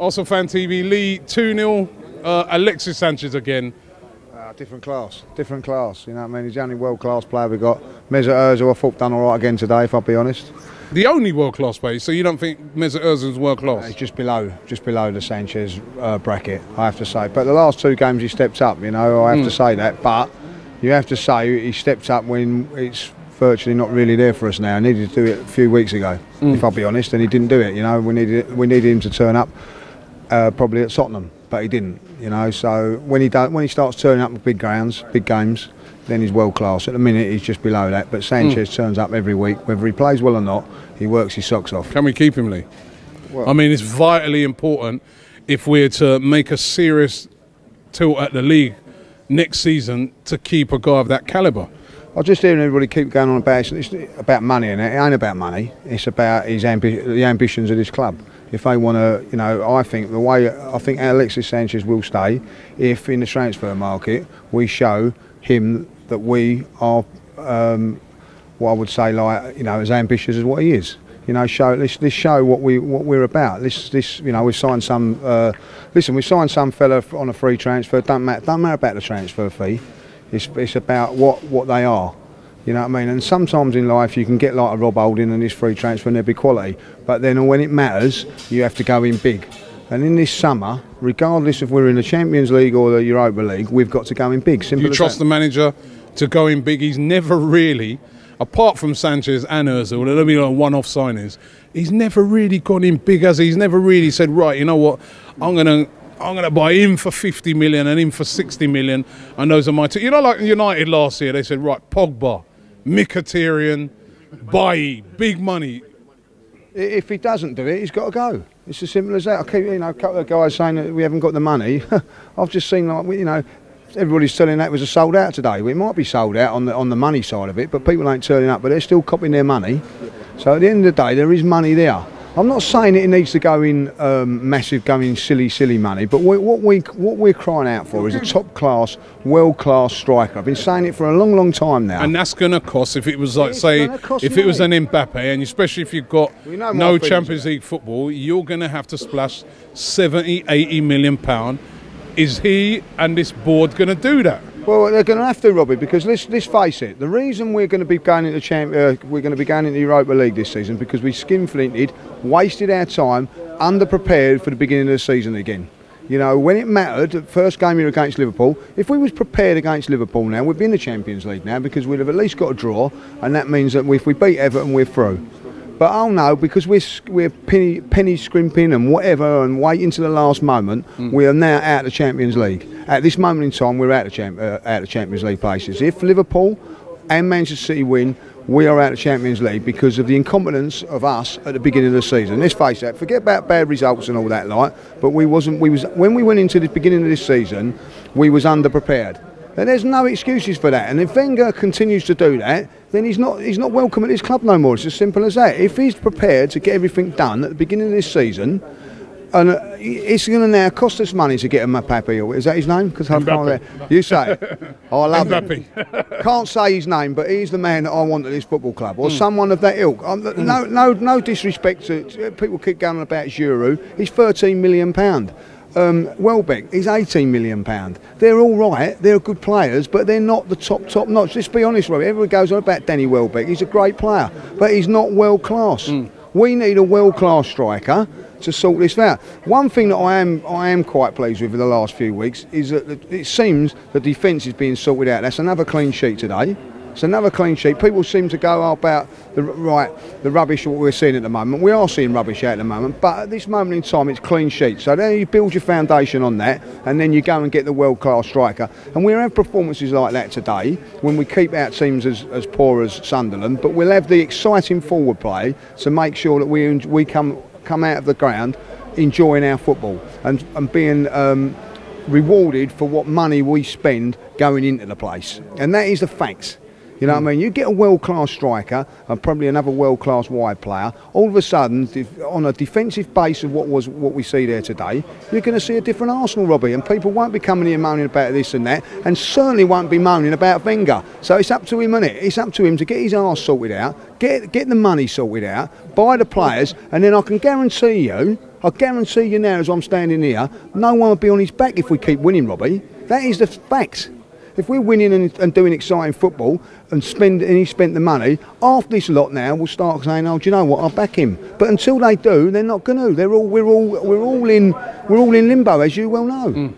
ArsenalFanTV lead 2-0. Alexis Sanchez again. Different class, different class. You know what I mean? He's the only world-class player we've got. Mesut Ozil, I thought, done all right again today, if I'll be honest. The only world-class player, so you don't think Mesut Ozil's world-class? He's just below the Sanchez bracket, I have to say. But the last two games he stepped up, you know, I have to say that. But you have to say he stepped up when it's virtually not really there for us now. He needed to do it a few weeks ago, if I'll be honest, and he didn't do it. You know, we needed him to turn up probably at Tottenham, but he didn't. You know, so when he starts turning up with big games, then he's world class. At the minute, he's just below that. But Sanchez turns up every week, whether he plays well or not. He works his socks off. Can we keep him, Lee? Well, I mean, it's vitally important if we're to make a serious tilt at the league next season to keep a guy of that calibre. I just hearing everybody keep going on about it's about money, and it ain't about money. It's about the ambitions of this club. If they want to, you know, I think Alexis Sanchez will stay if in the transfer market we show him that we are, what I would say, like, you know, as ambitious as what he is. You know, let's show what we're about. You know, we've signed some. Listen, we signed some fella on a free transfer. Don't matter about the transfer fee. It's about what they are. You know what I mean? And sometimes in life you can get like a Rob Holding and this free transfer and there'll be quality. But then when it matters, you have to go in big. And in this summer, regardless if we're in the Champions League or the Europa League, we've got to go in big. Simple. You trust the manager to go in big? He's never really, apart from Sanchez and Ozil, there'll be like one-off signings, he's never really gone in big, has he? He's never really said, right, you know what, I'm gonna buy him for 50 million and him for 60 million, and those are my two. You know, like United last year, they said, right, Pogba, Mkhitaryan, Bailly, big money. If he doesn't do it, he's got to go. It's as simple as that. I keep, you know, a couple of guys saying that we haven't got the money. I've just seen, like, you know, everybody's telling that it was a sold out today. It might be sold out on the money side of it, but people ain't turning up. But they're still copying their money. So at the end of the day, there is money there. I'm not saying it needs to go in massive, silly money, but what we're crying out for is a top-class, world-class striker. I've been saying it for a long time now. And that's going to cost, if it was like, say, if it was an Mbappe, and especially if you've got no Champions League football, you're going to have to splash 70, 80 million pound. Is he and this board going to do that? Well, they're going to have to, Robbie, because let's face it. The reason we're going to be going into the Europa League this season because we skinflinted, wasted our time, underprepared for the beginning of the season again. You know, when it mattered, the first game here against Liverpool, if we was prepared against Liverpool now, we'd be in the Champions League now because we'd have at least got a draw, and that means that if we beat Everton, we're through. But oh no, because we're penny scrimping and whatever and waiting to the last moment, we are now out of the Champions League. At this moment in time, we're out of Champions League places. If Liverpool and Manchester City win, we are out of Champions League because of the incompetence of us at the beginning of the season. Let's face it, forget about bad results and all that, like. But when we went into the beginning of this season, we was underprepared. And there's no excuses for that. And if Wenger continues to do that, then he's not welcome at this club no more. It's as simple as that. If he's prepared to get everything done at the beginning of this season, and it's going to now cost us money to get him Mbappe. Is that his name? Because I can't. You say it. Oh, I love Mbappe. Him. Can't say his name, but he's the man that I want at this football club, or someone of that ilk. No disrespect to people. Keep going on about Giroud. He's £13 million. Welbeck, he's £18 million. They're all right, they're good players, but they're not the top notch. Let's be honest, Robbie. Everyone goes on about Danny Welbeck. He's a great player, but he's not world class. We need a world class striker to sort this out. One thing that I am quite pleased with in the last few weeks is that it seems the defence is being sorted out. That's another clean sheet today. It's another clean sheet. People seem to go about the rubbish what we're seeing at the moment. We are seeing rubbish out at the moment, but at this moment in time, it's clean sheet. So then you build your foundation on that, and then you go and get the world-class striker. And we'll have performances like that today when we keep our teams as poor as Sunderland, but we'll have the exciting forward play to make sure that we come out of the ground enjoying our football and being rewarded for what money we spend going into the place. And that is the facts. You know what I mean? You get a world-class striker and probably another world-class wide player. All of a sudden, on a defensive base of what we see there today, you're going to see a different Arsenal, Robbie. And people won't be coming here moaning about this and that, and certainly won't be moaning about Wenger. So it's up to him, isn't it? It's up to him to get his arse sorted out, get the money sorted out, buy the players, and then I can guarantee you, I guarantee you now, as I'm standing here, no one will be on his back if we keep winning, Robbie. That is the fact. If we're winning and doing exciting football and he spent the money, after this lot now we'll start saying, oh, do you know what, I'll back him. But until they do, they're not going to. We're all in limbo, as you well know.